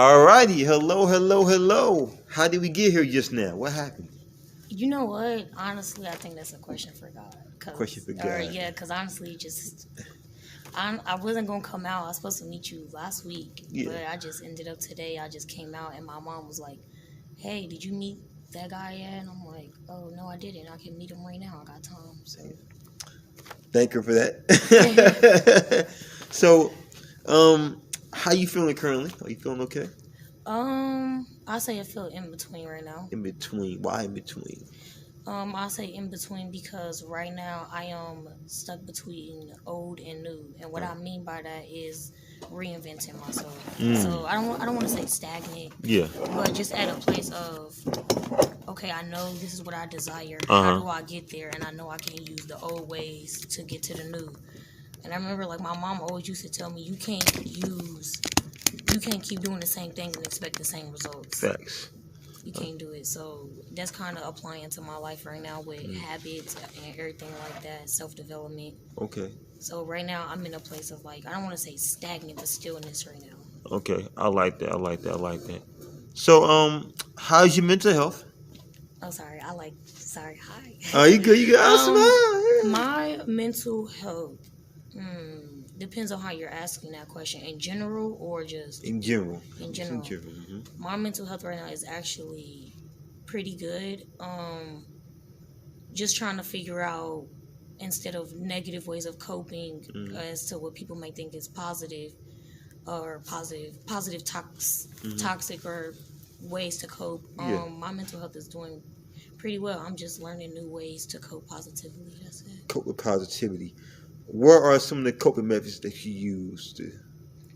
Alrighty, hello, hello, hello. How did we get here just now? What happened? You know what? Honestly, I think that's a question for God. Question for Or God. yeah, because honestly, I wasn't gonna come out. I was supposed to meet you last week, Yeah. but I just ended up today. I just came out, and my mom was like, "Hey, did you meet that guy yet?" And I'm like, "Oh no, I didn't. I can meet him right now. I got time." So Thank her for that. So, how you feeling currently? Are you feeling okay? I say I feel in between right now. In between. Why in between? I say in between because right now I am stuck between old and new, and what I mean by that is reinventing myself. So I don't want to say stagnant, Yeah. but just at a place of okay, I know this is what I desire. Uh-huh. How do I get there? And I know I can't use the old ways to get to the new. And I remember like my mom always used to tell me you can't keep doing the same thing and expect the same results. Facts. You can't do it. So that's kind of applying to my life right now with habits and everything like that, self-development. Okay. So right now I'm in a place of like, I don't want to say stagnant, but stillness right now. Okay. I like that. I like that. I like that. So, how's your mental health? Oh, sorry. Sorry. Hi. Oh, you good? You good? My mental health depends on how you're asking that question. In general or just? In general. In general. In general. My mental health right now is actually pretty good. Just trying to figure out, instead of negative ways of coping as to what people may think is positive or toxic or ways to cope. Yeah. My mental health is doing pretty well. I'm just learning new ways to cope positively. That's it. Cope with positivity. What are some of the coping methods that you use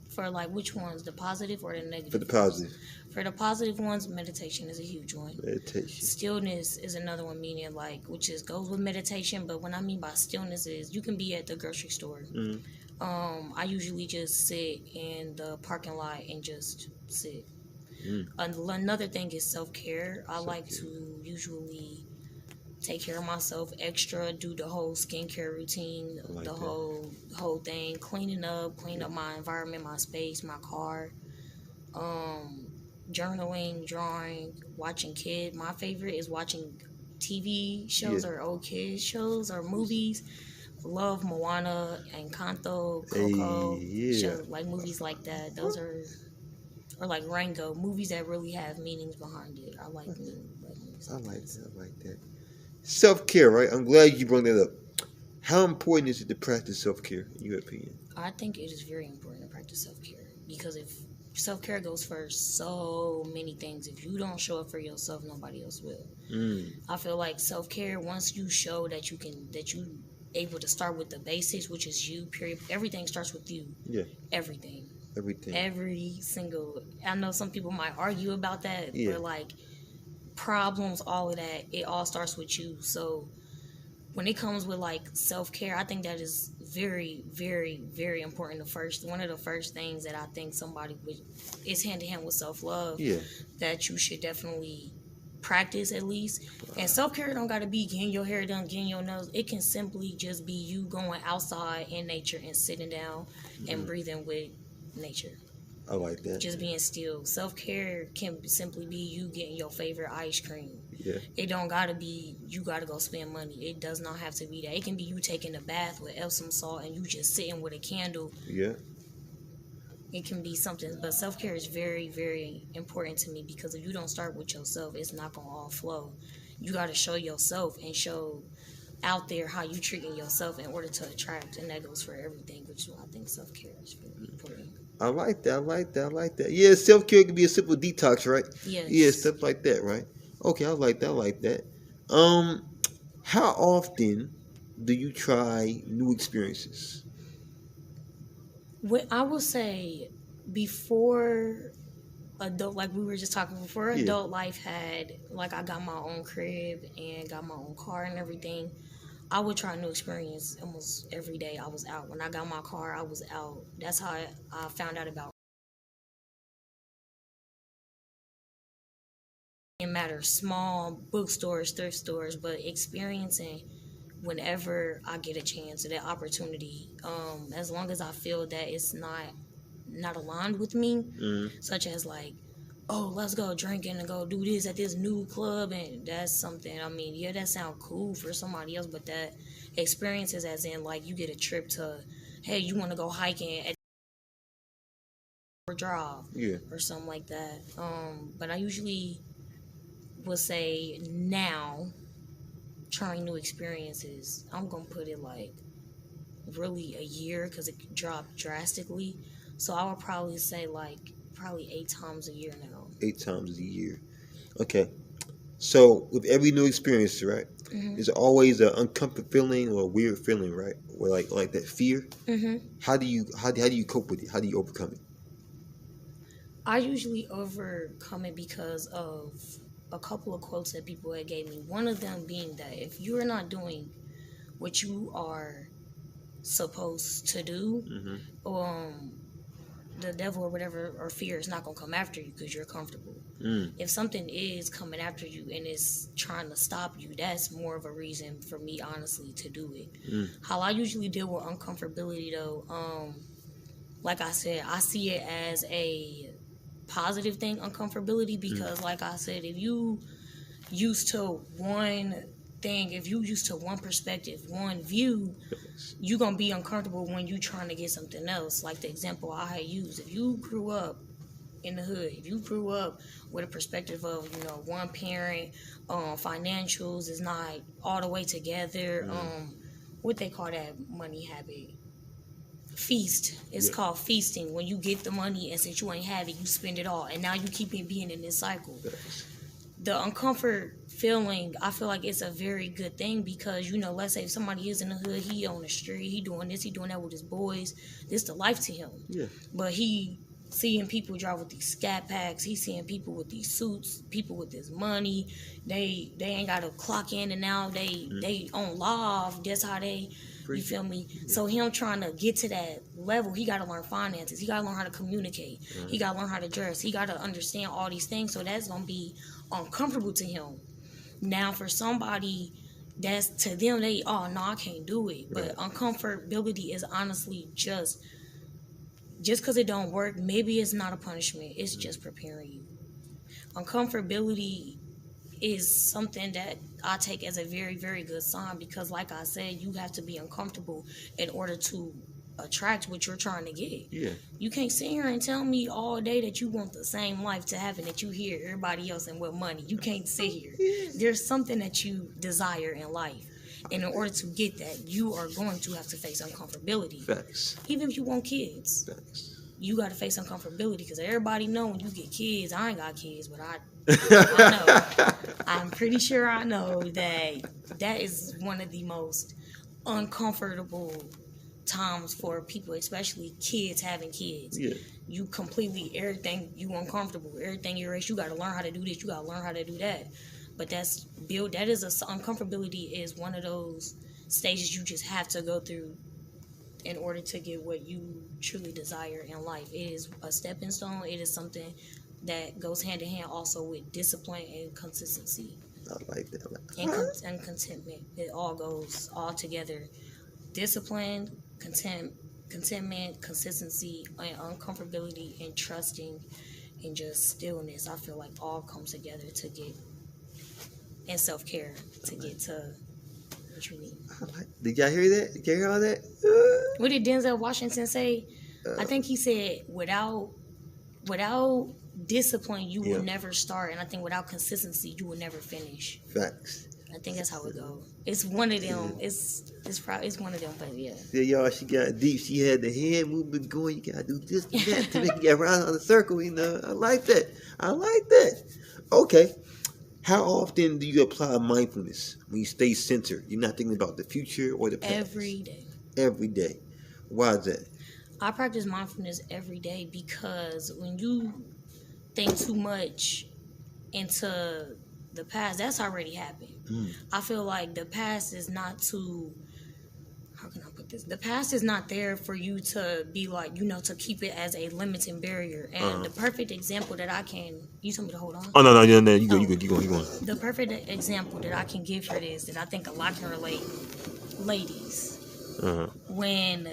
For like which ones, the positive or the negative? for the positive? For the positive ones, meditation is a huge one. Meditation. Stillness is another one, meaning like, which is goes with meditation. But what I mean by stillness is you can be at the grocery store. I usually just sit in the parking lot and just sit. Another thing is self-care. I like to usually take care of myself extra, do the whole skincare routine, like the that. whole thing, clean up my environment, my space, my car. Journaling, drawing, watching kids. My favorite is watching TV shows or old kids shows or movies. Love Moana and Encanto, Coco, shows like movies like that. Those are, or like Rango, movies that really have meanings behind it. I like movies. I like that. I like that. Self-care, right? I'm glad you brought that up. How important is it to practice self-care, in your opinion? I think it is very important to practice self-care because if self-care goes first, so many things. If you don't show up for yourself, nobody else will. I feel like self-care, once you show that you able to start with the basics, which is you, period. Everything starts with you. Yeah. Everything. Everything. Every single. I know some people might argue about that, but like problems, all of that, it all starts with you. So when it comes with like self-care, I think that is very, very, very important. One of the first things that I think somebody is hand in hand with self-love. Yeah. That you should definitely practice at least. And self-care don't gotta be getting your hair done, getting your nose. It can simply just be you going outside in nature and sitting down and breathing with nature. I like that. Just being still. Self-care can simply be you getting your favorite ice cream. Yeah. It don't gotta be you gotta go spend money. It does not have to be that. It can be you taking a bath with Epsom salt and you just sitting with a candle. Yeah. It can be something, but self-care is very, very important to me because if you don't start with yourself, it's not gonna all flow. You gotta show yourself and show out there how you treating yourself in order to attract, and that goes for everything, which I think self-care is very important. I like that. I like that. I like that. Yeah, self-care can be a simple detox, right? Yes. Yeah, stuff like that, right? Okay, I like that. I like that. How often do you try new experiences? I will say before adult, like we were just talking before, adult life had, like I got my own crib and got my own car and everything. I would try a new experience almost every day I was out. When I got my car, I was out. That's how I found out about it. Matters small bookstores, thrift stores, but experiencing whenever I get a chance or that opportunity, as long as I feel that it's not not aligned with me, such as like, oh, let's go drinking and go do this at this new club, and that's something. I mean, yeah, that sounds cool for somebody else, but that experiences, as in like you get a trip to, hey, you want to go hiking at drive, or something like that. But I usually would say now, trying new experiences, I'm gonna put it like really a year because it dropped drastically. So I would probably say like probably 8 times a year now. 8 times a year. Okay. So with every new experience, right? There's always an uncomfortable feeling or a weird feeling, right? Or like that fear. How do you cope with it? How do you overcome it? I usually overcome it because of a couple of quotes that people had gave me. One of them being that if you're not doing what you are supposed to do, the devil or whatever or fear is not gonna come after you because you're comfortable. If something is coming after you and is trying to stop you, that's more of a reason for me, honestly, to do it. How I usually deal with uncomfortability, though, like I said, I see it as a positive thing, uncomfortability, because like I said, if you used to one thing, if you used to one perspective, one view, you're gonna be uncomfortable when you trying to get something else. Like the example I had used, if you grew up in the hood, if you grew up with a perspective of, you know, one parent, financials is not all the way together, what they call that money habit, feast. It's called feasting. When you get the money and since you ain't have it, you spend it all, and now you keep it being in this cycle. The uncomfort feeling, I feel like it's a very good thing because, you know, let's say if somebody is in the hood, he on the street, he doing this, he doing that with his boys, this the life to him. But he seeing people drive with these scat packs, he seeing people with these suits, people with this money, they ain't got to clock in and out, they on live, that's how they, you feel me? So him trying to get to that level, he got to learn finances, he got to learn how to communicate, he got to learn how to dress, he got to understand all these things, so that's going to be uncomfortable to him. Now for somebody that's, to them, they, oh no, I can't do it. But uncomfortability is honestly just because it don't work, maybe it's not a punishment, it's just preparing you. Uncomfortability is something that I take as a very, very good sign because like I said, you have to be uncomfortable in order to attract what you're trying to get. You can't sit here and tell me all day that you want the same life to happen that you hear everybody else and with money. You can't sit here. There's something that you desire in life. And in order to get that, you are going to have to face uncomfortability. Facts. Even if you want kids. Facts. You got to face uncomfortability because everybody know when you get kids. I ain't got kids, but I know. I'm pretty sure I know that is one of the most uncomfortable times for people, especially kids having kids. You completely, everything, you uncomfortable. Everything you're you got to learn how to do this. You got to learn how to do that. But uncomfortability is one of those stages you just have to go through in order to get what you truly desire in life. It is a stepping stone. It is something that goes hand in hand also with discipline and consistency. I like that. And contentment. It all goes all together. Discipline, contentment, consistency, and uncomfortability, and trusting, and just stillness. I feel like all comes together to get, and self-care to get to what you need. Did y'all hear that? Did y'all hear all that? What did Denzel Washington say? I think he said without discipline you will never start, and I think without consistency you will never finish. Facts. I think that's how it goes. It's one of them. It's one of them, but yeah. Yeah, y'all, she got deep. She had the hand movement going. You gotta do this and that to make you get around on the circle. You know, I like that. Okay. How often do you apply mindfulness when you stay centered? You're not thinking about the future or the past. Every day. Every day. Why is that? I practice mindfulness every day because when you think too much into the past, that's already happened. I feel like the past is not how can I put this? The past is not there for you to be like, you know, to keep it as a limiting barrier. And the perfect example that I can, you told me to hold on? Oh, no, you go, you going. The perfect example that I can give for this, that I think a lot can relate, ladies. When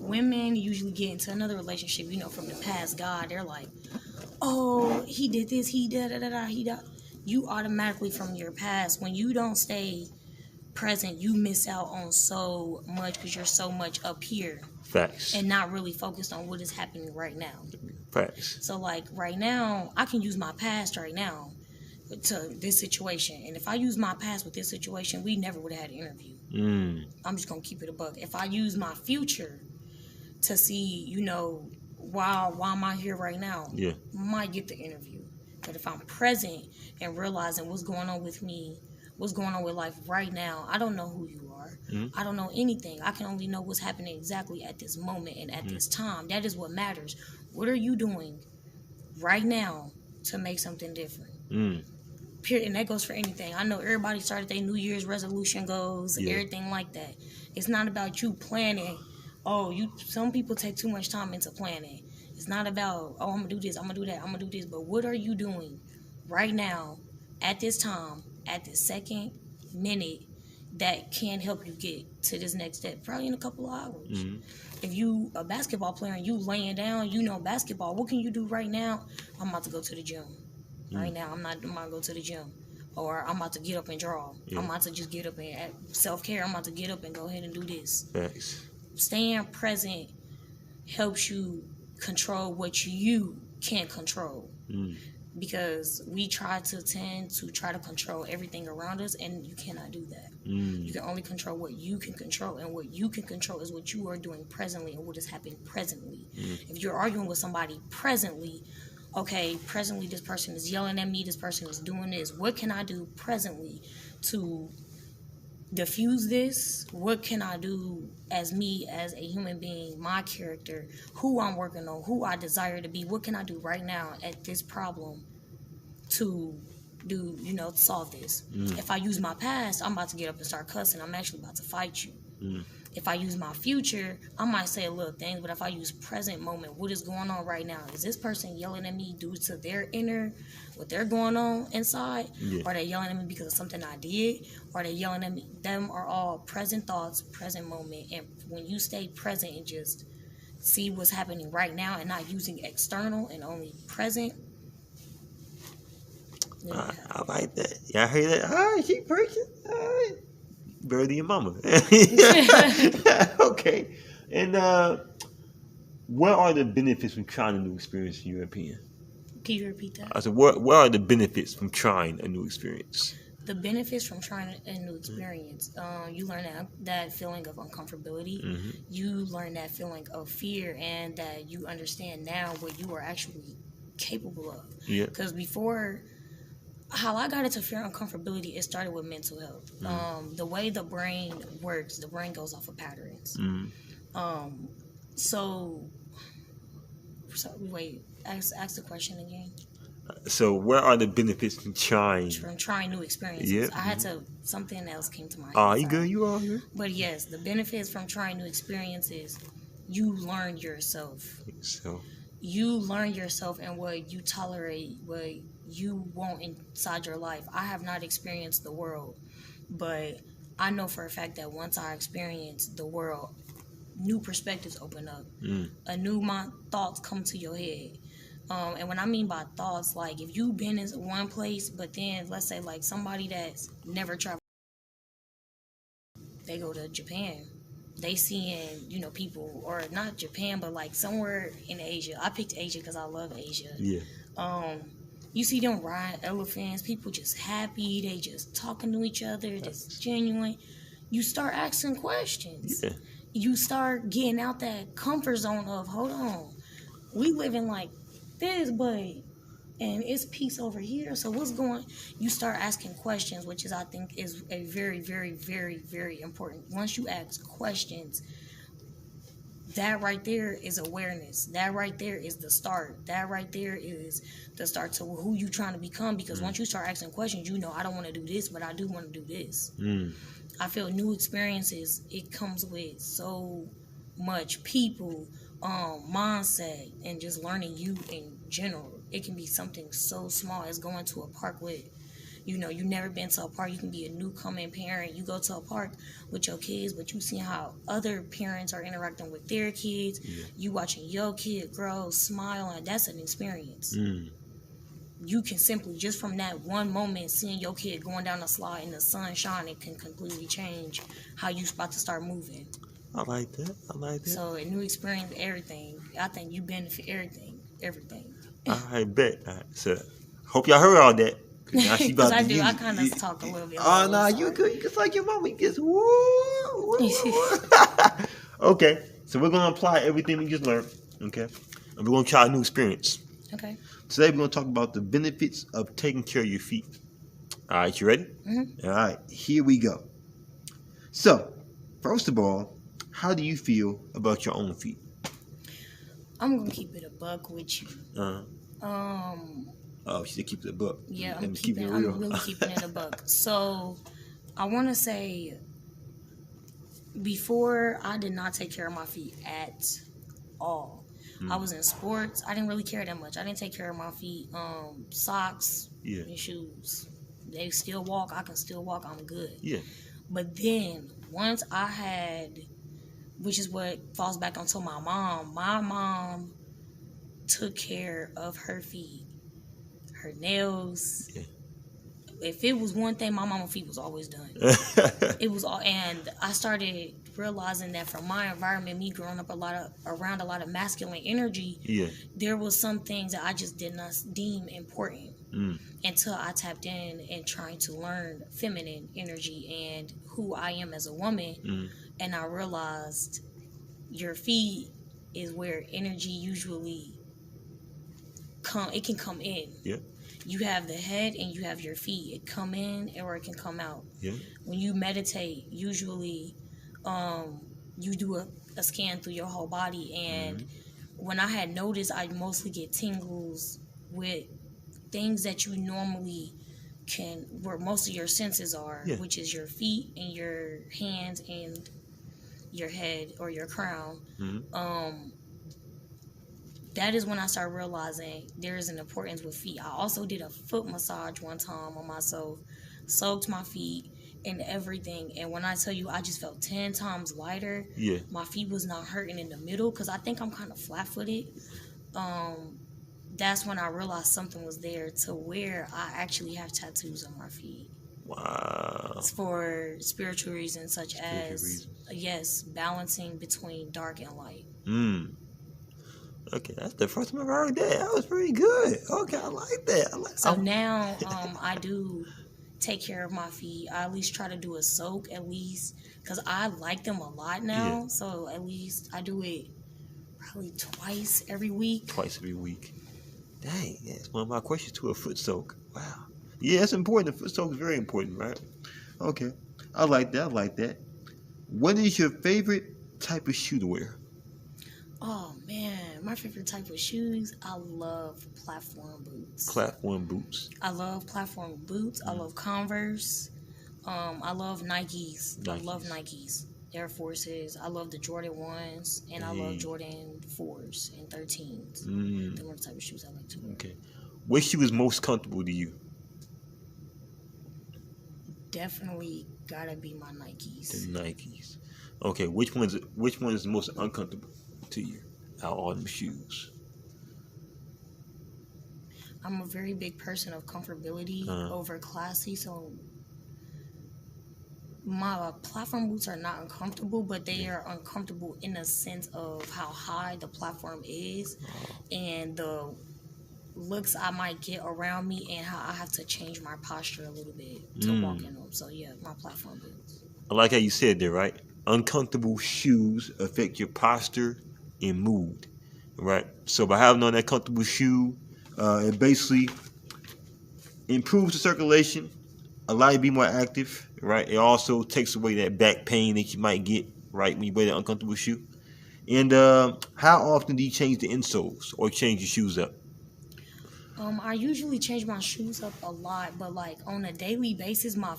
women usually get into another relationship, from the past guy. They're like, oh, he did this, he did da he da. You automatically from your past, when you don't stay present, you miss out on so much because you're so much up here. Facts. And not really focused on what is happening right now. Facts. So like right now, I can use my past right now to this situation. And if I use my past with this situation, we never would have had an interview. I'm just going to keep it a buck. If I use my future to see, why am I here right now? Yeah. I might get the interview. But if I'm present and realizing what's going on with me, what's going on with life right now, I don't know who you are. I don't know anything. I can only know what's happening exactly at this moment and at this time. That is what matters. What are you doing right now to make something different? Period. And that goes for anything. I know everybody started their New Year's resolution goals, everything like that. It's not about you planning. Some people take too much time into planning. It's not about, I'm going to do this, I'm going to do that, I'm going to do this. But what are you doing right now, at this time, at this second, minute, that can help you get to this next step? Probably in a couple of hours. If you a basketball player and you laying down, basketball, what can you do right now? I'm about to go to the gym. Right now, I'm about to go to the gym. Or I'm about to get up and draw. I'm about to just get up and self-care. I'm about to get up and go ahead and do this. Thanks. Staying present helps you control what you can't control. Because we tend to control everything around us, and you cannot do that. You can only control what you can control, and what you can control is what you are doing presently and what is happening presently. If you're arguing with somebody presently, presently this person is yelling at me, this person is doing this. What can I do presently to diffuse this? What can I do as me, as a human being, my character, who I'm working on, who I desire to be? What can I do right now at this problem to do, solve this? If I use my past, I'm about to get up and start cussing. I'm actually about to fight you. If I use my future, I might say a little thing, but if I use present moment, what is going on right now? Is this person yelling at me due to their inner, what they're going on inside? Or are they yelling at me because of something I did? Or are they yelling at me? Them are all present thoughts, present moment. And when you stay present and just see what's happening right now and not using external and only present. I like that. Y'all hear that? All right, she preaching. All right. Better than your mama. Okay. And what are the benefits from trying a new experience in your opinion? Can you repeat that? I said, what are the benefits from trying a new experience? The benefits from trying a new experience, you learn that feeling of uncomfortability. You learn that feeling of fear, and that you understand now what you are actually capable of. Because before, how I got into fear and uncomfortability, it started with mental health. The way the brain works, the brain goes off of patterns. So wait, ask the question again. So what are the benefits from trying new experiences? I had to, something else came to my head. Oh, you good? You all good? But yes, the benefits from trying new experiences, you learn yourself. You learn yourself and what you tolerate, what you want inside your life. I have not experienced the world, but I know for a fact that once I experience the world, new perspectives open up. Thoughts come to your head. And when I mean by thoughts, like if you've been in one place, but then let's say like somebody that's never traveled, they go to Japan, they seeing, people, or not Japan, but like somewhere in Asia. I picked Asia because I love Asia. You see them ride elephants, people just happy, they just talking to each other, just genuine. You start asking questions. You start getting out that comfort zone of, hold on, we living like this, and it's peace over here, so what's going? You start asking questions, which is, I think, is a very, very, very, very important. Once you ask questions, that right there is awareness. That right there is the start. That right there is the start to who you trying to become, because once you start asking questions, I don't want to do this, but I do want to do this. I feel new experiences, it comes with so much people, mindset, and just learning you in general. It can be something so small as going to a park with, You know, you never been to a park. You can be a newcoming parent. You go to a park with your kids, but you see how other parents are interacting with their kids. Yeah. You watching your kid grow, smile, and that's an experience. Mm. You can simply, just from that one moment, seeing your kid going down the slide in the sun shining, can completely change how you about to start moving. I like that. I like that. So a new experience, everything. I think you benefit everything. I bet. All right. So, hope y'all heard all that. Now she Because about I to do. use I it. kind of talk a little bit. Oh, no, you could. You just like your mama. You just woo. Okay. So we're gonna apply everything we just learned. Okay. And we're gonna try a new experience. Okay. Today we're gonna talk about the benefits of taking care of your feet. All right, you ready? Mm-hmm. All right, here we go. So, first of all, how do you feel about your own feet? I'm gonna keep it a buck with you. Oh, she said keep it a buck. Yeah, I'm I'm real. really keeping it a buck. So, I want to say, before, I did not take care of my feet at all. I was in sports. I didn't really care that much. I didn't take care of my feet. Socks and shoes. They still walk. I can still walk. I'm good. Yeah. But then once I had, which is what falls back onto my mom. My mom took care of her feet, her nails. Yeah. If it was one thing, my mama's feet was always done. It was all, and I started realizing that from my environment, me growing up around a lot of masculine energy, there was some things that I just did not deem important until I tapped in and trying to learn feminine energy and who I am as a woman, and I realized your feet is where energy usually it can come in. Yeah. You have the head and you have your feet. It come in or it can come out. Yeah. When you meditate, usually you do a scan through your whole body. And when I had noticed, I mostly get tingles with things that you normally can, where most of your senses are, which is your feet and your hands and your head or your crown. That is when I started realizing there is an importance with feet. I also did a foot massage one time on myself, soaked my feet and everything. And when I tell you, I just felt 10 times lighter. Yeah. My feet was not hurting in the middle because I think I'm kind of flat-footed. That's when I realized something was there to where I actually have tattoos on my feet. Wow. It's for spiritual reasons such as, yes, balancing between dark and light. Okay, that's the first time I've heard that. That was pretty good. Okay, I like that. So now I do take care of my feet. I at least try to do a soak at least because I like them a lot now. Yeah. So at least I do it probably twice every week. Dang, that's one of my questions too, a foot soak. Wow. Yeah, that's important. The foot soak is very important, right? Okay. I like that. What is your favorite type of shoe to wear? Oh, man. My favorite type of shoes, I love platform boots. I love platform boots. I love Converse. I love Nikes. I love Nikes. Air Forces. I love the Jordan 1s. And I love Jordan 4s and 13s. Those are the type of shoes I like to wear. Okay. Which shoe is most comfortable to you? Definitely gotta be my Nikes. The Nikes. Okay. Which one is the most uncomfortable to you out of all them shoes? I'm a very big person of comfortability over classy, so my platform boots are not uncomfortable, but they are uncomfortable in the sense of how high the platform is and the looks I might get around me and how I have to change my posture a little bit to walk in them. So yeah, my platform boots. I like how you said that, right? Uncomfortable shoes affect your posture and mood, right? So by having on that comfortable shoe, it basically improves the circulation, allow you to be more active, right? It also takes away that back pain that you might get, right, when you wear that uncomfortable shoe. And how often do you change the insoles or change your shoes up? I usually change my shoes up a lot, but like on a daily basis, my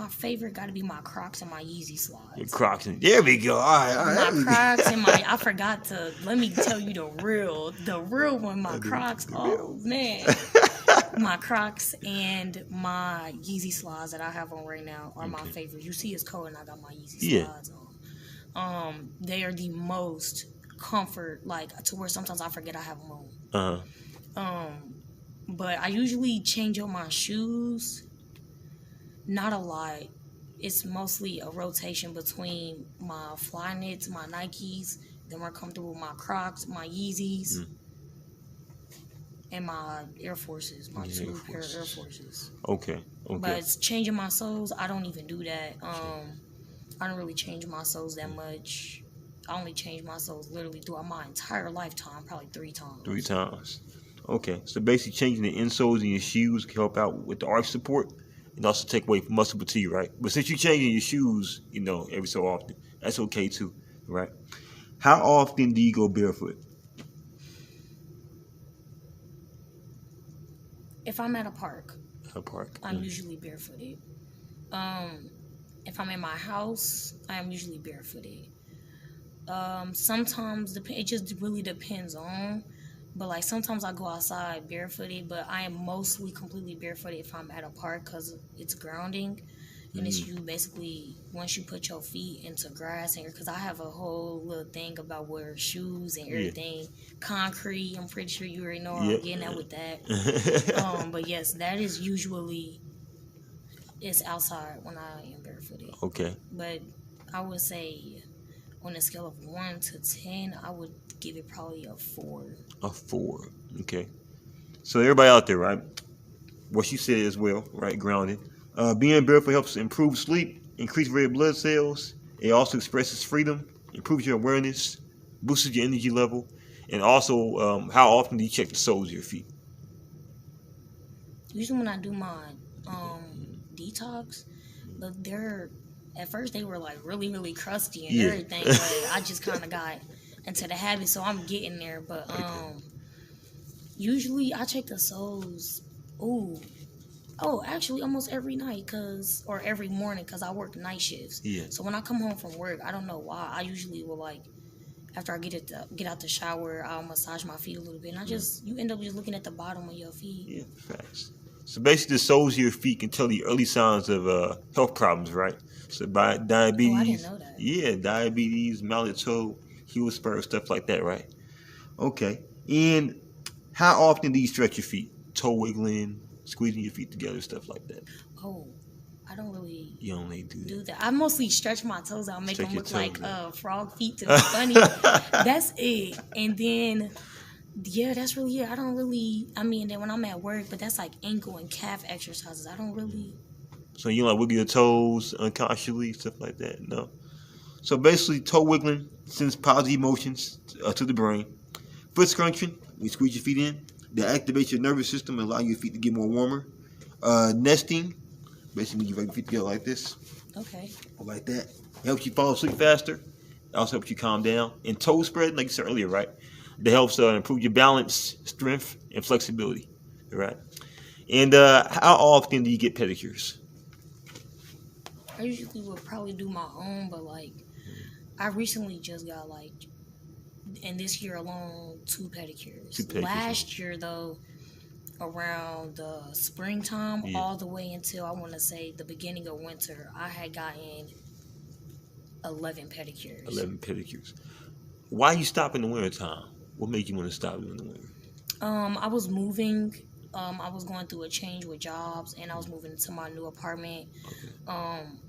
favorite got to be my Crocs and my Yeezy slides. Your Crocs. There we go. All right. My Crocs and I forgot to, let me tell you the real one, my Crocs. Oh, man. My Crocs and my Yeezy slides that I have on right now are my favorites. You see it's cold and I got my Yeezy slides on. They are the most comfort, like, to where sometimes I forget I have them on. But I usually change up my shoes. Not a lot. It's mostly a rotation between my Flyknits, my Nikes, then we're comfortable with my Crocs, my Yeezys, and my Air Forces, my two pair of Air Forces. Okay. But it's changing my soles, I don't even do that. I don't really change my soles that much. I only change my soles literally throughout my entire lifetime, probably 3 times. 3 times. Okay. So basically changing the insoles in your shoes can help out with the arch support and also take away from muscle fatigue, right? But since you're changing your shoes, every so often, that's okay too, right? How often do you go barefoot? If I'm at a park. I'm Mm. usually barefooted. If I'm in my house, I am usually barefooted. Sometimes it just really depends on, but like sometimes I go outside barefooted, but I am mostly completely barefooted if I'm at a park because it's grounding, and it's you basically once you put your feet into grass, and because I have a whole little thing about wear shoes and everything, concrete. I'm pretty sure you already know I'm getting at with that. But yes, that is usually it's outside when I am barefooted. Okay. But I would say on a scale of 1 to 10, I would give it probably a 4. A 4. Okay. So everybody out there, right? What you said as well, right? Grounded. Being barefoot helps improve sleep, increase red blood cells. It also expresses freedom, improves your awareness, boosts your energy level, and also how often do you check the soles of your feet? Usually when I do my detox, but at first they were like really, really crusty and everything, but I just kind of got into the habit, so I'm getting there. But usually I check the soles. Actually almost every night or every morning because I work night shifts. So when I come home from work, I don't know why, I usually will after I get out the shower, I'll massage my feet a little bit, and you end up just looking at the bottom of your feet. Yeah, facts. So basically, the soles of your feet can tell you early signs of health problems, right? So by diabetes. I didn't know that. Yeah, diabetes, mallet toe, heel spur, stuff like that, right? Okay. And how often do you stretch your feet? Toe wiggling, squeezing your feet together, stuff like that. I don't really. You only do that. I mostly stretch my toes out, make them look like frog feet to be funny. That's it. And then, that's really it. I don't really. Then when I'm at work, but that's like ankle and calf exercises. I don't really. So you wiggle your toes unconsciously, stuff like that? No. So basically, toe wiggling sends positive emotions to the brain. Foot scrunching, you squeeze your feet in. That activates your nervous system and allow your feet to get more warmer. Nesting, basically you rub your feet together like this. Okay. Or like that. It helps you fall asleep faster. It also helps you calm down. And toe spread, like you said earlier, right? That helps improve your balance, strength, and flexibility. Right? And how often do you get pedicures? I usually would probably do my own, but I recently just got and this year alone, 2 pedicures. Last year though, around the springtime, all the way until I want to say the beginning of winter, I had gotten 11 pedicures. 11 pedicures. Why you stop in the wintertime? What made you want to stop in the winter? I was moving. I was going through a change with jobs, and I was moving into my new apartment. Okay.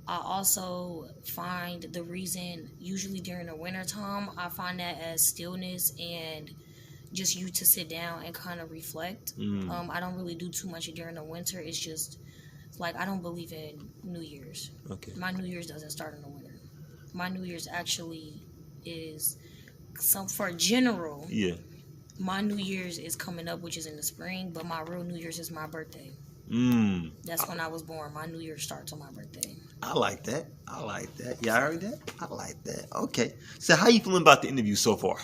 I also find the reason, usually during the wintertime, I find that as stillness and just you to sit down and kind of reflect. I don't really do too much during the winter. It's just, I don't believe in New Year's. Okay. My New Year's doesn't start in the winter. My New Year's actually is, for general, my New Year's is coming up, which is in the spring, but my real New Year's is my birthday. That's when I was born. My New Year starts on my birthday. I like that. Y'all heard that? I like that. Okay. So how you feeling about the interview so far?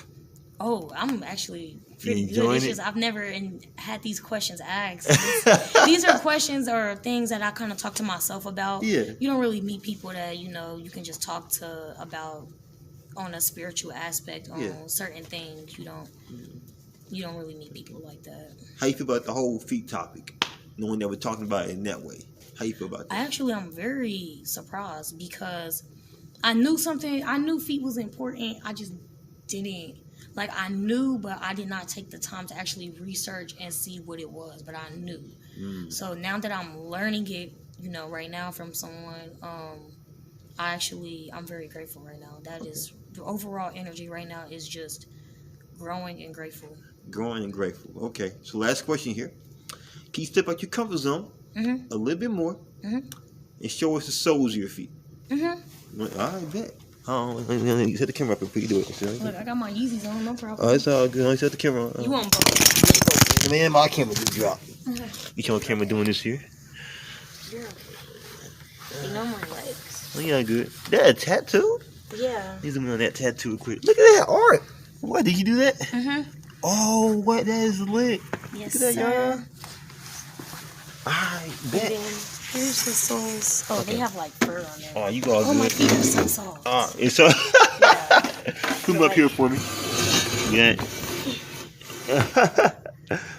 Oh, I'm actually pretty You good. enjoying It's it? just I've never had these questions asked. These are questions or things that I kind of talk to myself about. Yeah. You don't really meet people that you can just talk to about on a spiritual aspect on Yeah. certain things. You don't really meet people like that. How you feel about the whole feet topic? Knowing that we're talking about it in that way. How you feel about that? I'm very surprised because I knew something. I knew feet was important. I just didn't. Like, I knew, but I did not take the time to actually research and see what it was. But I knew. So now that I'm learning it, right now from someone, I'm very grateful right now. That is the overall energy right now is just growing and grateful. Growing and grateful. Okay. So last question here. Can you step out your comfort zone a little bit more and show us the soles of your feet? All right, bet. Oh, you set the camera up before you do it. Look, I got my Yeezys on, no problem. Oh, it's all good. I set the camera on. You want both? Man, my camera just dropped. You show camera doing this here? You're okay. You know my legs. Oh, yeah, good. That a tattoo? Yeah. Need to on that tattoo quick. Look at that art. What, did you do that? Oh, what? That is lit. Yes, Look at that, sir. y'all. Alright, bet. And then here's the soles. Oh, they have like fur on them. Oh, you all good. Oh, my feet are so soft. It's so. Yeah. Come up here for me. Yeah.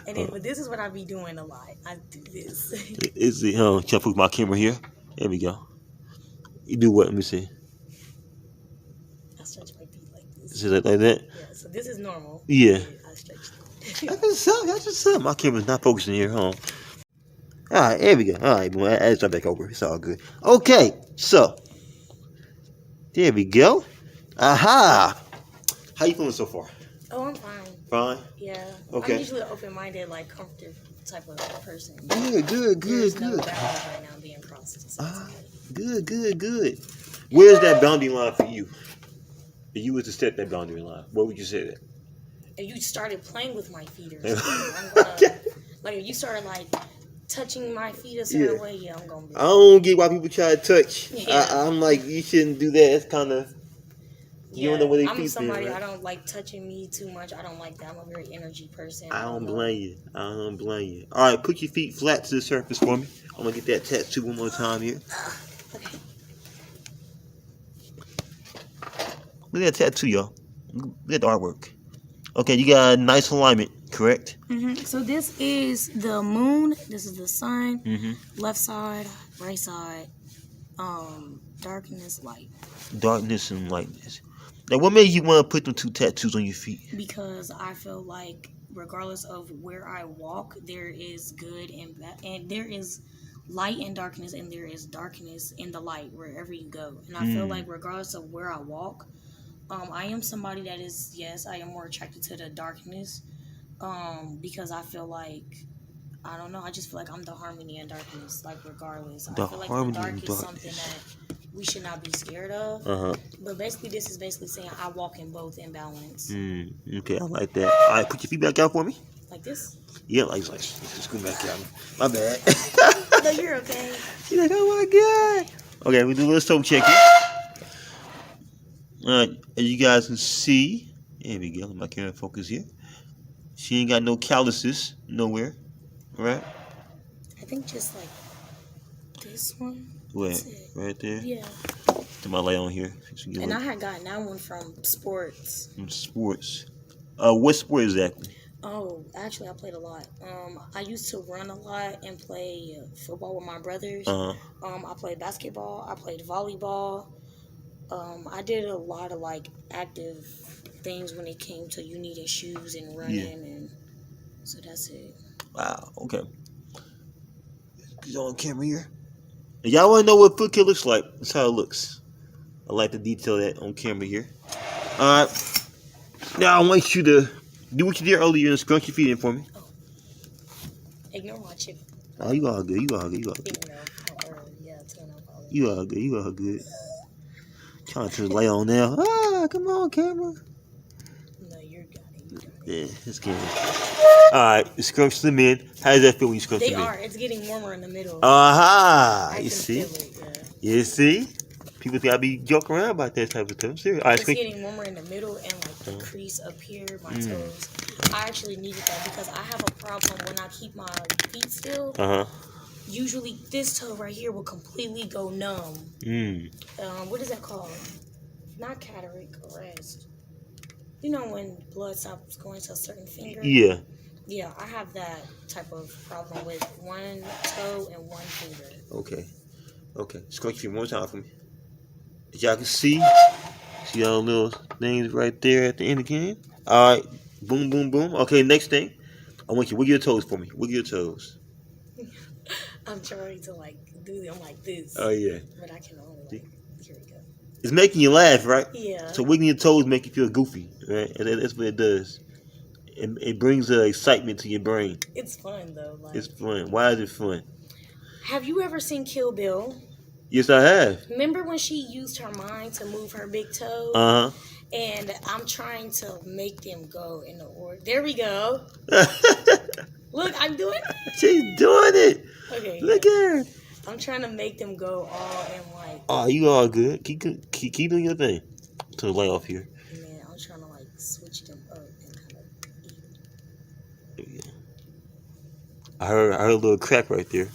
And then, but this is what I be doing a lot. I do this. Is it? Can I put my camera here? There we go. You do what? Let me see. I stretch my feet like this. Is it like that? Yeah. So this is normal. Yeah. I stretch them. That's what's up. My camera's not focusing here, huh? Alright, there we go. Alright, boy, I jump back over. It's all good. Okay, so there we go. Aha! How you feeling so far? Oh, I'm fine. Fine? Yeah. Okay. I'm usually an open-minded, like, comfortable type of person. Good. There's no boundaries right now being crossed. So Good. Where's that boundary line for you? If you was to set that boundary line, where would you set it? if you started playing with my feet or something, I'm gonna, like if you started like touching my feet a certain way, yeah, I'm gonna be. I don't get why people try to touch. Yeah. I'm like, you shouldn't do that. It's kind of, you don't know where they I'm feet somebody, feel, right? I don't like touching me too much. I don't like that. I'm a very energy person. I don't blame you. All right, put your feet flat to the surface for me. I'm gonna get that tattoo one more time here. Okay. Look at that tattoo, y'all. Look at the artwork. Okay, you got a nice alignment, correct? So this is the moon. This is the sun. Left side, right side. Darkness, light. Darkness and lightness. Now, what made you want to put them two tattoos on your feet? Because I feel like regardless of where I walk, there is good and bad, and there is light and darkness, and there is darkness in the light wherever you go. And I feel like regardless of where I walk, I am somebody that is, yes, I am more attracted to the darkness, because I feel like, I don't know, I just feel like I'm the harmony in darkness, like regardless. I feel like the dark is something that we should not be scared of. But basically, this is basically saying I walk in both in balance. Okay, I like that. All right, put your feet back out for me. Like this? Yeah, like just go back out. My bad. No, you're okay. She's like, oh my God. Okay, we do a little soap check here. All right, as you guys can see, there we go. My camera focus here. She ain't got no calluses nowhere, right? I think just like this one. Where? Right there? Yeah. To my light on here. And I had gotten that one from sports. From sports. What sport exactly? Oh, actually, I played a lot. I used to run a lot and play football with my brothers. I played basketball. I played volleyball. I did a lot of like active things when it came to you needing shoes and running, and so that's it. Wow. Okay. Get on camera here. If y'all want to know what foot care looks like, that's how it looks. I like to detail that on camera here. All right. Now I want you to do what you did earlier and scrunch your feet in for me. Oh. Ignore my chip. Oh, you all good. You all good. You all good. Trying to lay on now. Come on, camera. No, you're got it. Yeah, it's good. Alright, scrunch them in. How does that feel when you scrunch them in? It's getting warmer in the middle. Aha! I You can see? feel it, You see? People think I be joking around about that type of stuff. I'm serious. All right, It's getting warmer in the middle and like the crease up here, my toes. I actually needed that because I have a problem when I keep my feet still. Usually this toe right here will completely go numb. What is that called? Not cataract, arrest. You know when blood stops going to a certain finger? Yeah. Yeah, I have that type of problem with one toe and one finger. Okay. Scrunch your feet one time for me. As y'all can see all the little things right there at the end again. All right. Boom, boom, boom. Okay, next thing. I want you to wiggle your toes for me. Wiggle your toes. I'm trying to like do them like this. Oh, yeah. But I can only like, here we go. It's making you laugh, right? Yeah. So wiggling your toes make you feel goofy, right? And that's what it does. It brings excitement to your brain. It's fun though. Like, it's fun. Why is it fun? Have you ever seen Kill Bill? Yes, I have. Remember when she used her mind to move her big toes? And I'm trying to make them go in the order. There we go. Look, I'm doing it. She's doing it. Okay. Look at her. I'm trying to make them go all in like. Oh, you all good. Keep doing your thing. Turn the light off here. Man, I'm trying to like switch them up and kind of. There we go. I heard a little crack right there.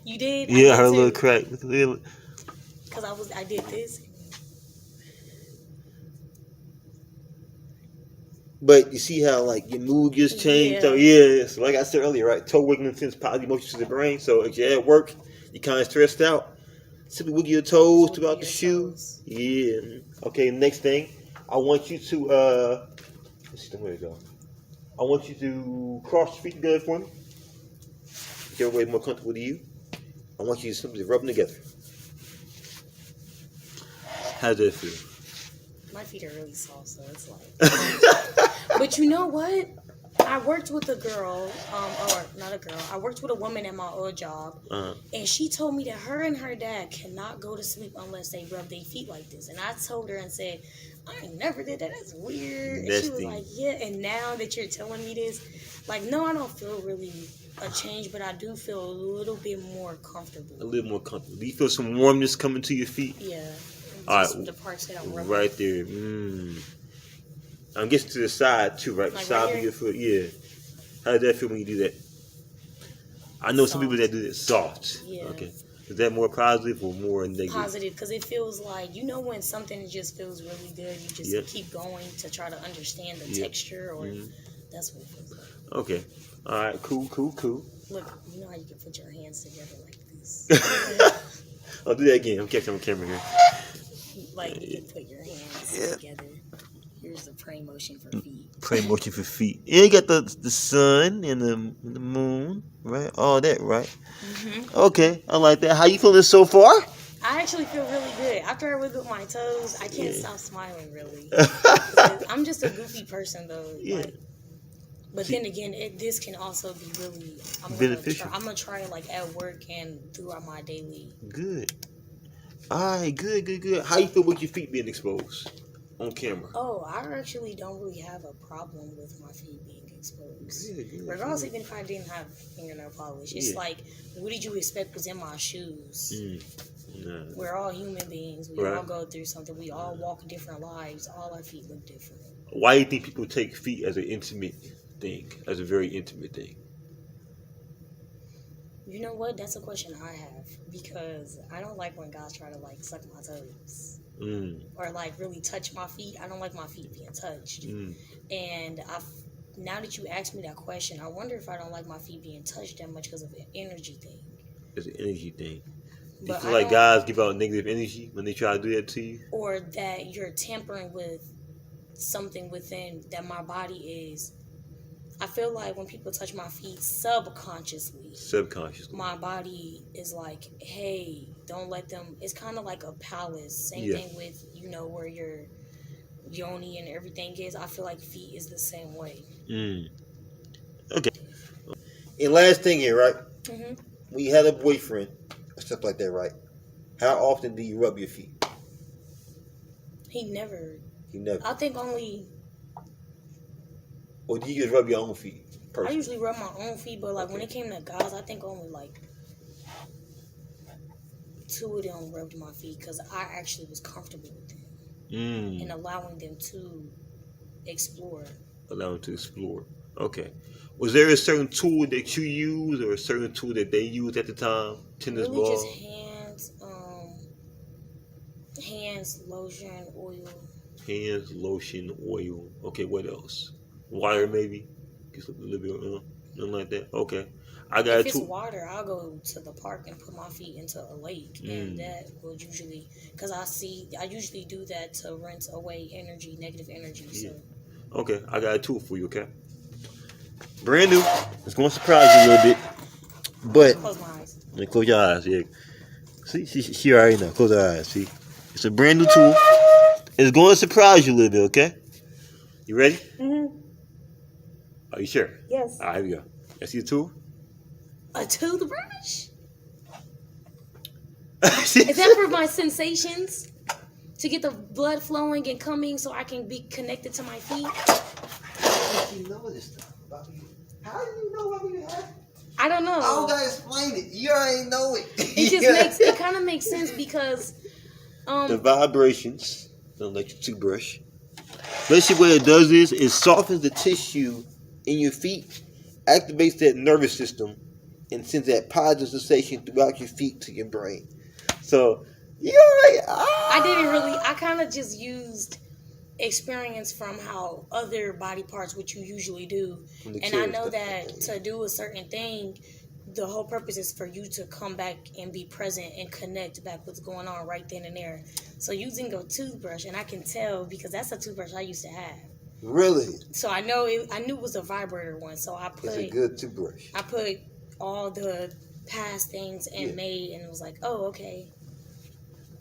You did? Yeah, I heard a little crack. Because I did this. But you see how like your mood just changed. So so like I said earlier, right? Toe wiggling sends positive emotions to the brain. So if you're at work, you're kind of stressed out. Simply wiggle your toes throughout the shoe. Yeah. Okay. Next thing, I want you to let's see where to go. I want you to cross your feet together for me. Whichever way is more comfortable to you. I want you to simply rub them together. How does that feel? My feet are really soft, so it's like. But you know what? I worked with a girl, or not a girl. I worked with a woman at my old job, and she told me that her and her dad cannot go to sleep unless they rub their feet like this. And I told her and said, I never did that. That's weird. And she was like, yeah. And now that you're telling me this, like, no, I don't feel really a change, but I do feel a little bit more comfortable. A little more comfortable. Do you feel some warmness coming to your feet? Yeah. All right. The parts that I'm rubbing. Right there. I'm getting to the side too, right? Like the side right of your foot. Yeah. How does that feel when you do that? I know some people that do that soft. Yeah. Okay. Is that more positive or more negative? Positive, because it feels like, you know, when something just feels really good, you just keep going to try to understand the texture, or that's what it feels like. Okay. All right. Cool. Look, you know how you can put your hands together like this? I'll do that again. I'm catching on camera here. Like, you can put your hands together. Here's the pray motion for feet. Pray motion for feet. Yeah, you got the sun and the moon, right? All that, right? Okay, I like that. How you feeling so far? I actually feel really good. After I wiggle my toes, I can't stop smiling, really. I'm just a goofy person, though. Yeah. Like, but then again, this can also be really beneficial. I'm going to try it like at work and throughout my daily. Good. All right, good. How you feel with your feet being exposed on camera? Oh, I actually don't really have a problem with my feet being exposed. Good. Regardless, even if I didn't have fingernail polish. It's like, what did you expect was in my shoes? We're all human beings. We all go through something. We all walk different lives. All our feet look different. Why do you think people take feet as an intimate thing, as a very intimate thing? You know what? That's a question I have, because I don't like when guys try to like suck my toes or like really touch my feet. I don't like my feet being touched. And now that you asked me that question, I wonder if I don't like my feet being touched that much because of an energy thing. It's an energy thing. Do you But feel like guys give out negative energy when they try to do that to you? Or that you're tampering with something within that my body is. I feel like when people touch my feet subconsciously, my body is like, hey, don't let them. It's kind of like a palace. Same thing with, you know, where your yoni and everything is. I feel like feet is the same way. Okay. And last thing here, right? When you had a boyfriend, stuff like that, right? How often do you rub your feet? He never. I think only. Or do you just rub your own feet? Personally? I usually rub my own feet, but like when it came to guys, I think only like two of them rubbed my feet because I actually was comfortable with them and allowing them to explore. Allow them to explore. Okay. Was there a certain tool that you used or a certain tool that they used at the time? Tennis Really ball? just hands, lotion, oil. Hands, lotion, oil. Okay, what else? Water maybe? Just a little bit, nothing like that. Okay. I got If it's water, I'll go to the park and put my feet into a lake, and that will usually, because I usually do that to rinse away energy, negative energy. Yeah. So. Okay, I got a tool for you. Okay. Brand new. It's gonna surprise you a little bit, but Close my eyes. Close your eyes. Yeah. See, she already know. Close her eyes. See, it's a brand new tool. It's gonna surprise you a little bit. Okay. You ready? Are you sure? Yes. All right, here we go. You see the tool? A toothbrush? Is that for my sensations? To get the blood flowing and coming so I can be connected to my feet? You know this stuff about you. How do you know what we have? I don't know. I don't gotta explain it. You already know it. It kind of makes sense because the vibrations, the electric toothbrush. Basically what it does is it softens the tissue in your feet, activates that nervous system, and sends that positive sensation throughout your feet to your brain. So, I kind of just used experience from how other body parts, which you usually do. And I know that to do a certain thing, the whole purpose is for you to come back and be present and connect back what's going on right then and there. So using a toothbrush, and I can tell because that's a toothbrush I used to have. Really? So I knew it was a vibrator one. So it's a good toothbrush. I put all the past things and made, and it was like, oh, okay.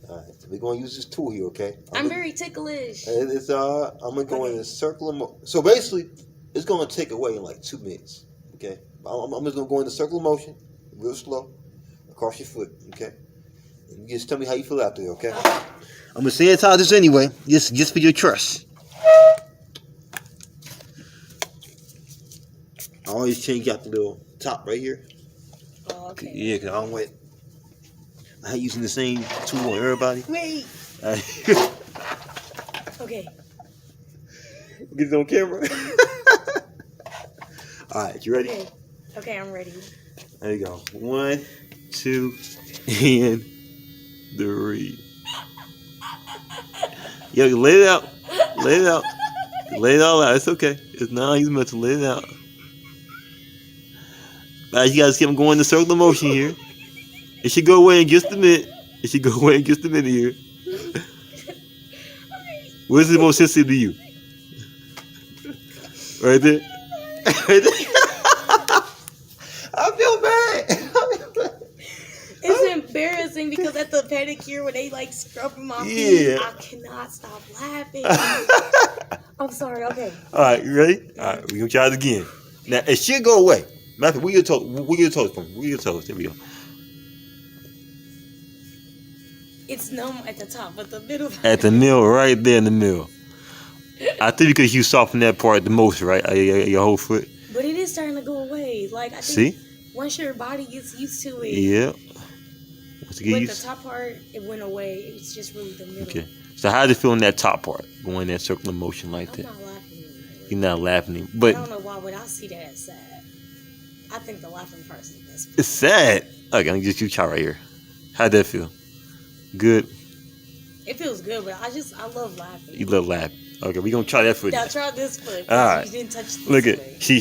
All right, so we're gonna use this tool here, okay? I'm very ticklish. It's I'm gonna go in a circle of motion. So basically, it's gonna take away in like 2 minutes, okay? I'm just gonna go in a circle of motion, real slow, across your foot, okay? And you just tell me how you feel after, okay? I'm gonna sanitize this anyway, just for your trust. I always change out the little top right here. Oh, okay. Yeah, cause I don't want. I hate using the same tool on everybody. Wait. Okay. Get it on camera. All right, you ready? Okay, I'm ready. There you go. 1, 2, and 3. Yo, lay it out. Lay it out. Lay it all out. It's okay. It's not he's meant to lay it out. Now you guys keep going in circle of motion here. It should go away in just a minute. Here. What is the most sensitive to you? Right there. Right there. I feel bad. It's embarrassing because at the pedicure when they like scrubbing my feet, I cannot stop laughing. I'm sorry. Okay. All right, you ready? All right, we're gonna try it again. Now it should go away. Matthew, where your toes? Where your toes from? Where your toes? There we go. It's numb at the top, but the middle. At the middle, right there in the middle. I think because you soften that part the most, right? Your whole foot. But it is starting to go away. Like I think once your body gets used to it. Yeah. With the top part, it went away. It's just really the middle. Okay. So how does it feel in that top part? Going that circular motion like that? I'm not laughing anymore. You're not laughing, but I don't know why, but I see that as sad. I think the laughing part is the best part. It's sad. Okay, I'm just you try right here. How'd that feel? Good. It feels good, but I love laughing. You love laughing. Okay, we gonna try that foot. Now try this foot. All right. You didn't touch this Look at she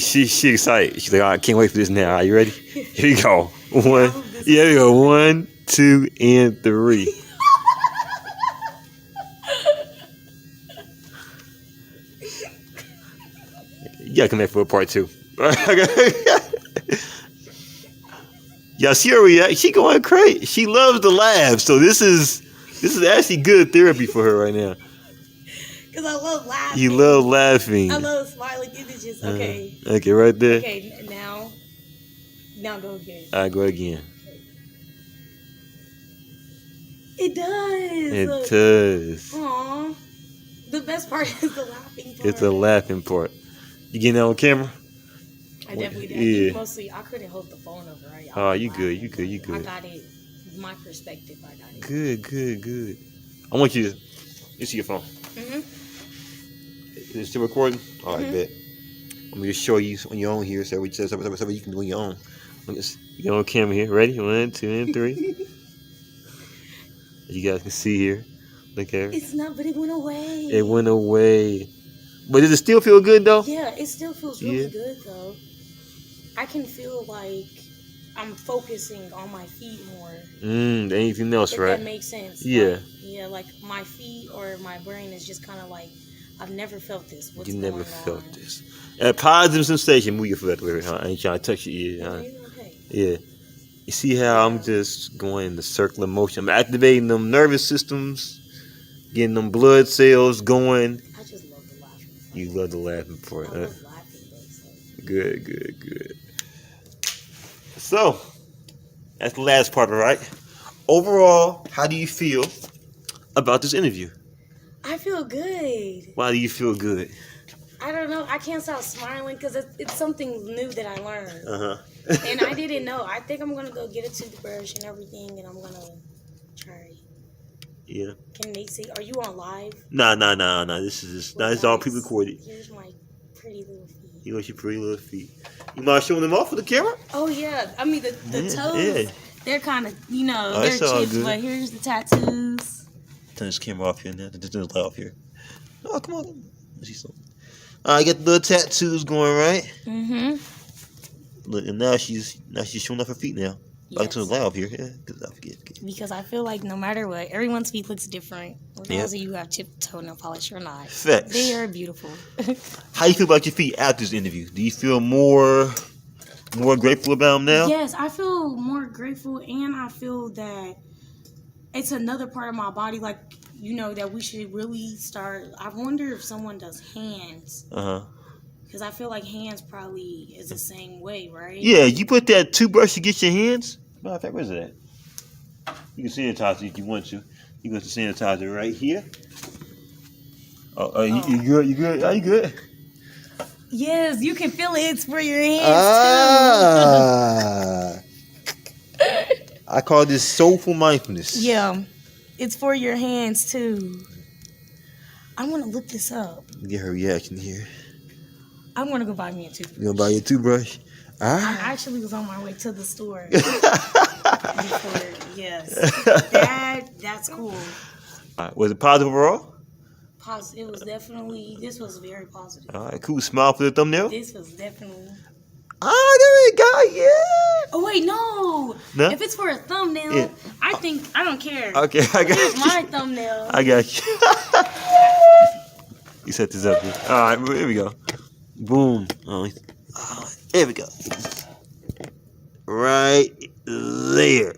excited. She's like, all right, I can't wait for this now. Are you ready? Here we go. One. Yeah, here we go. 1, 2, and 3. You gotta come back for a part 2. Y'all see her react? She going crazy. She loves to laugh. So this is actually good therapy for her right now. Cause I love laughing. You love laughing. I love smiling. It's just okay. Okay, right there. Okay, now go again. All right, go again. Okay. It does. It does. Aww. The best part is the laughing part. It's the laughing part. You getting that on camera? I definitely did. Yeah. Mostly, I couldn't hold the phone over. Right? Oh, you good. I got it my perspective, I got it. Good. I want you to see your phone. Is it still recording? All right, bet. I'm gonna just show you on your own here, so you can do on your own. You got on camera here. Ready? 1, 2, and 3. You guys can see here. Look at it. It's not, but it went away. It went away. But does it still feel good though? Yeah, it still feels really good though. I can feel like I'm focusing on my feet more. Anything else, right? That makes sense. Yeah. Like, like my feet or my brain is just kind of like, I've never felt this. What's you going never on? felt this. A positive sensation. Move your foot away, huh? I ain't trying to touch your ear, huh? Okay. Yeah. You see how I'm just going in the circular motion. I'm activating them nervous systems, getting them blood cells going. I just love the laughing. You love the laughing part, huh? I love laughing, though. Good. So, that's the last part, all right? Overall, how do you feel about this interview? I feel good. Why do you feel good? I don't know. I can't stop smiling because it's something new that I learned. And I didn't know. I think I'm going to go get a toothbrush and everything, and I'm going to try. Yeah. Can they see? Are you on live? Nah. This is all pre-recorded. Here's my pretty little feet. You want your pretty little feet. You mind showing them off for the camera? Oh, yeah. I mean, the toes, they're kind of, they're all chips, good. but here's the tattoos. Turn this camera off here now. Just turn this light off here. Oh, come on. Let's see something. I got the little tattoos going, right? Look, and now she's showing off her feet now. Yes. I can turn the light off here. Yeah, because I forget. Because I feel like no matter what, everyone's feet looks different. Regardless of you have chip toenail polish or not. Facts. They are beautiful. How you feel about your feet after this interview? Do you feel more grateful about them now? Yes, I feel more grateful, and I feel that it's another part of my body, like, that we should really start. I wonder if someone does hands. Because I feel like hands probably is the same way, right? Yeah, you put that toothbrush to get your hands. Matter of fact, where's it at? You can sanitize it if you want to. You got the sanitizer right here. You good? You good? Are you good? Yes, you can feel it. It's for your hands, too. I call this soulful mindfulness. Yeah, it's for your hands, too. I want to look this up. Get her reaction here. I'm going to go buy me a toothbrush. You going to buy your toothbrush? I actually was on my way to the store. Yes. That's cool. Was it positive overall? It was definitely, this was very positive. All right, cool. Smile for the thumbnail. This was definitely. Oh, there we go. Yeah. Oh, wait, no. If it's for a thumbnail, I don't care. Okay, I got you. Here's my thumbnail. I got you. You set this up here. All right, here we go. Boom. There we go. Right there.